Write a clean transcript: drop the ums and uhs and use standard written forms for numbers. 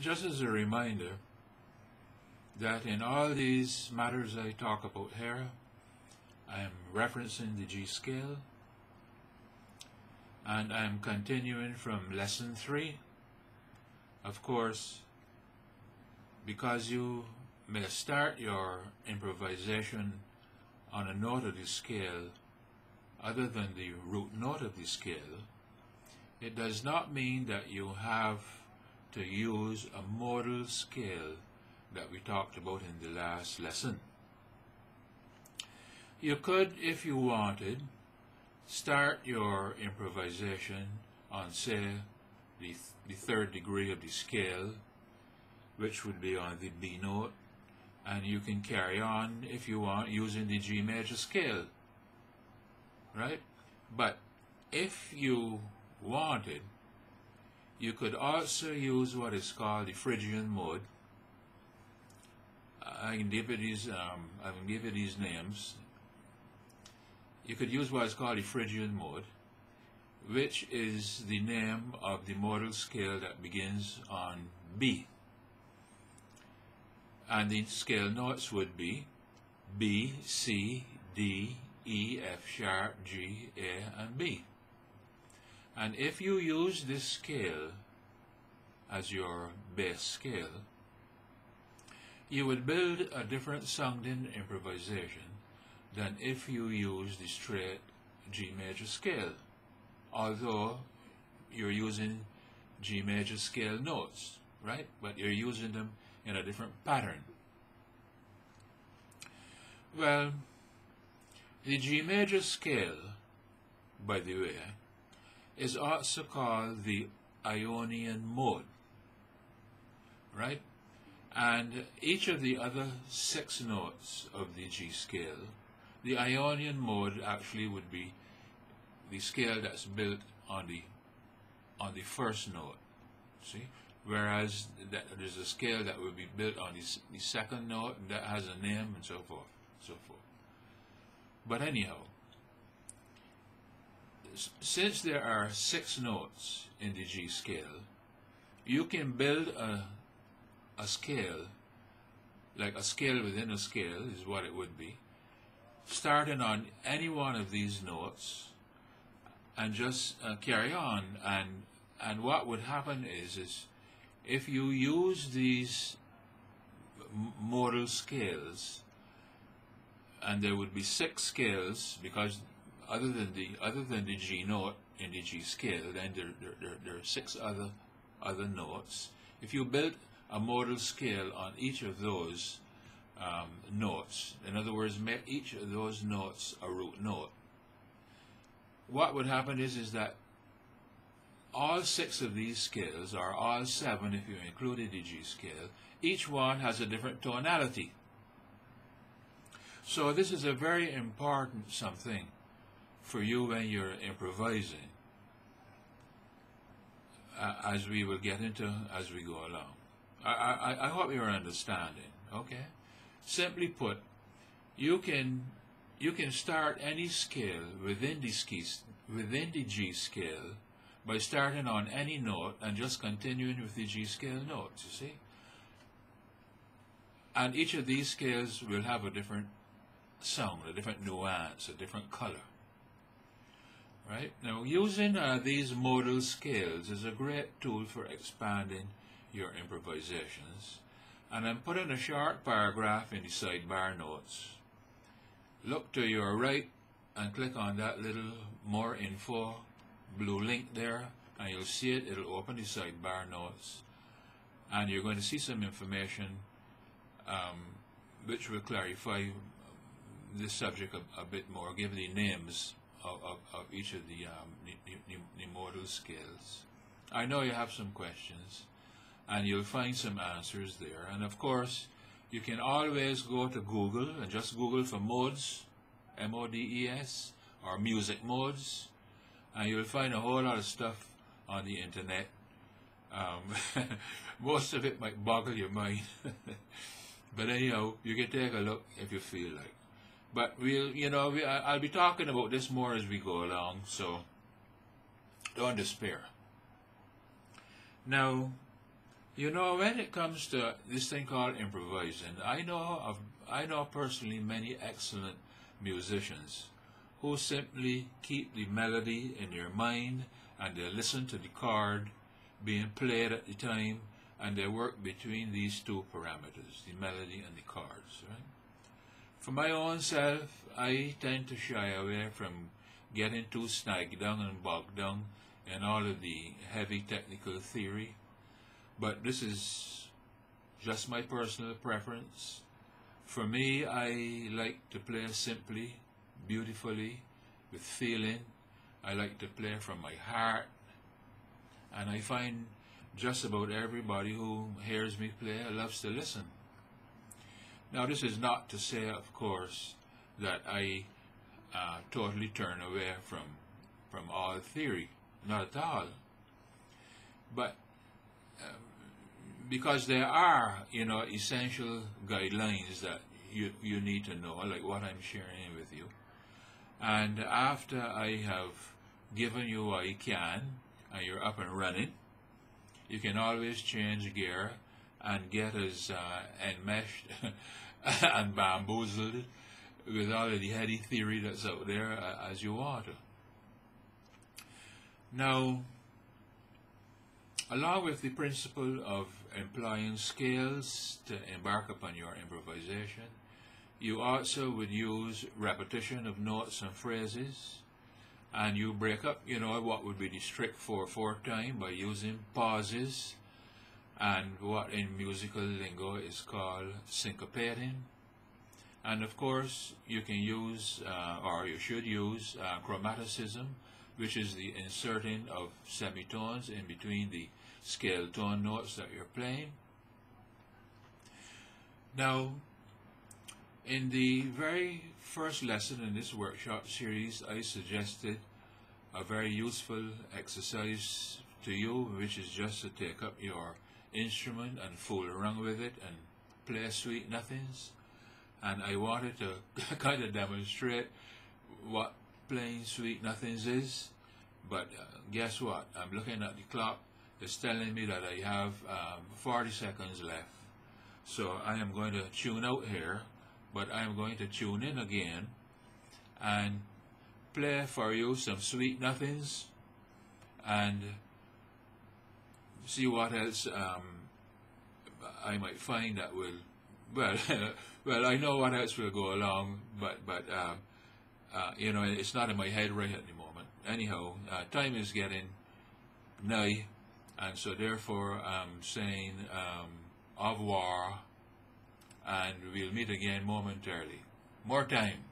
just as a reminder that in all these matters I talk about here, I am referencing the G scale, and I'm continuing from lesson 3. Of course, because you may start your improvisation on a note of the scale other than the root note of the scale, it does not mean that you have to use a modal scale that we talked about in the last lesson. You could, if you wanted, start your improvisation on, say, the third degree of the scale, which would be on the B note, and you can carry on, if you want, using the G major scale, right? But if you wanted, you could also use what is called the Phrygian mode. I can give it these names. You could use what is called the Phrygian mode, which is the name of the modal scale that begins on B. And the scale notes would be B, C, D, E, F sharp, G, A, and B. And if you use this scale as your base scale, you would build a different sounding improvisation than if you use the straight G major scale, although you're using G major scale notes, right? But you're using them in a different pattern. Well, the G major scale, by the way, is also called the Ionian mode, right? And each of the other 6 notes of the G scale, the Ionian mode actually would be the scale that's built on the first note, see? Whereas there's a scale that will be built on the second note, and that has a name, and so forth, so forth. But anyhow, since there are 6 notes in the G scale, you can build a scale, like a scale within a scale is what it would be, starting on any one of these notes, and just carry on. And what would happen is if you use these modal scales, and there would be 6 scales, because other than the G note in the G scale, then there are 6 other notes. If you build a modal scale on each of those notes, in other words, make each of those notes a root note, what would happen is that all 6 of these scales, or all 7 if you included the G scale, each one has a different tonality. So this is a very important something for you when you're improvising, as we will get into as we go along. I hope you're understanding, okay? Simply put, you can start any scale within the G scale by starting on any note and just continuing with the G scale notes, you see? And each of these scales will have a different sound, a different nuance, a different color. Right? Now, using these modal scales is a great tool for expanding your improvisations. And I'm putting a short paragraph in the sidebar notes. Look to your right and click on that little More Info blue link there, and you'll see it. It'll open the sidebar notes. And you're going to see some information which will clarify this subject a bit more, give the names of each of the modal scales. I know you have some questions, and you'll find some answers there. And of course, you can always go to Google and just Google for modes, M-O-D-E-S, or music modes, and you'll find a whole lot of stuff on the internet. Most of it might boggle your mind, but anyhow, you can take a look if you feel like. But I'll be talking about this more as we go along, so don't despair. Now, You know, when it comes to this thing called improvising, I know personally many excellent musicians who simply keep the melody in their mind and they listen to the chord being played at the time and they work between these two parameters, the melody and the chords, right? For my own self, I tend to shy away from getting too snagged down and bogged down in all of the heavy technical theory. But this is just my personal preference. For me, I like to play simply, beautifully, with feeling. I like to play from my heart. And I find just about everybody who hears me play loves to listen. Now, this is not to say, of course, that I totally turn away from all theory. Not at all. But because there are, you know, essential guidelines that you need to know, like what I'm sharing with you. And after I have given you what I can, and you're up and running, you can always change gear and get as enmeshed and bamboozled with all of the heady theory that's out there as you want to. Now, along with the principle of employing scales to embark upon your improvisation, you also would use repetition of notes and phrases, and you break up, you know, what would be the strict 4/4 time by using pauses and what in musical lingo is called syncopating. And of course, you can use, or you should use, chromaticism, which is the inserting of semitones in between the scale tone notes that you're playing. Now, in the very first lesson in this workshop series, I suggested a very useful exercise to you, which is just to take up your instrument and fool around with it and play sweet nothings. And I wanted to kind of demonstrate what playing sweet nothings is. But guess what? I'm looking at the clock. It's telling me that I have 40 seconds left. So I am going to tune out here, but I am going to tune in again and play for you some sweet nothings and see what else I might find that will, well, well, I know what else will go along, but you know, it's not in my head right at the moment. Anyhow, time is getting nigh, and so therefore I'm saying au revoir, and we'll meet again momentarily. More time.